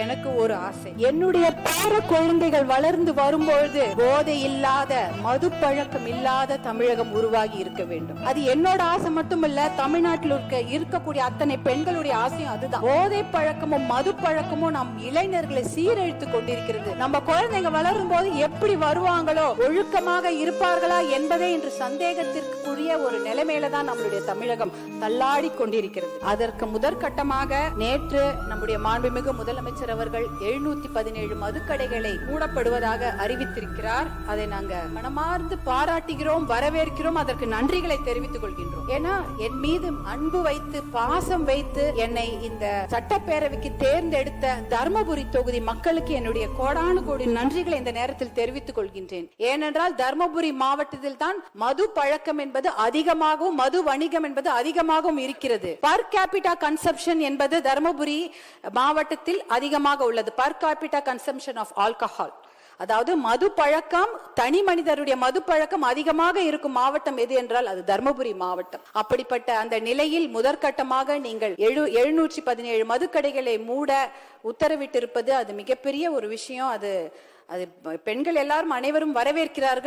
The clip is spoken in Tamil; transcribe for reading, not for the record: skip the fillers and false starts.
எனக்கு ஒரு ஆசை, என்னுடைய பேர குழந்தைகள் வளர்ந்து வரும்பொழுது போதை இல்லாத, மது பழக்கம் இல்லாத தமிழகம் உருவாகி இருக்க வேண்டும். அது என்னோட ஆசை மட்டுமல்ல, தமிழ்நாட்டில் இருக்கக்கூடிய அத்தனை பெண்களுடைய ஆசையும் அதுதான். போதை பழக்கமும் மது பழக்கமும் நம் இளைஞர்களை சீரழித்து கொண்டிருக்கிறது. நம்ம குழந்தைங்க வளரும் போது எப்படி வருவாங்களோ, ஒழுக்கமாக இருப்பார்களா என்பதே இன்று சந்தேகத்திற்குரிய ஒரு நிலைமையில தான் நம்மளுடைய தமிழகம் தள்ளாடி கொண்டிருக்கிறது. அதற்கு முதற்கட்டமாக நேற்று நம்முடைய மாண்புமிகு முதலமைச்சர் அவர்கள் 717 மதுக்கடைகளை மூடப்படுவதாக அறிவித்திருக்கிறார். அதை நாங்க மனமார்ந்து பாராட்டுகிறோம், வரவேற்கிறோம், அதற்கு நன்றிகளை தெரிவித்துக் கொள்கின்றோம். ஏன்னா என் மீது அன்பு வைத்து, பாசம் வைத்து என்னை இந்த சட்டப்பேரவைக்கு தேர்ந்தெடுத்த தர்மபுரி தொகுதி மக்களுக்கு என்னுடைய கோடானு கோடி நன்றிகளை இந்த நேரத்தில் தெரிவித்துக் கொள்கின்றேன். ஏனென்றால் தர்மபுரி மாவட்டத்தில் தான் மது பழக்கம் என்பது அதிகமாகவும், மது வணிகம் என்பது அதிகமாகவும் இருக்கிறது. பர் கேபிட்டா கன்சம்ப்ஷன் என்பது தர்மபுரி மாவட்டத்தில் அதிகமாக உள்ளது. Per capita consumption of alcohol, அதாவது மது பழக்கம், தனி மனிதருடைய மது பழக்கம் அதிகமாக இருக்கும் மாவட்டம் எது என்றால் அது தர்மபுரி மாவட்டம். அப்படிப்பட்ட அந்த நிலையில் முதற்கட்டமாக நீங்கள் 717 மதுக்கடைகளை மூட உத்தரவிட்டிருப்பது அது மிகப்பெரிய ஒரு விஷயம். அது பெண்கள் எல்லாரும் அனைவரும் வரவேற்கிறார்கள்.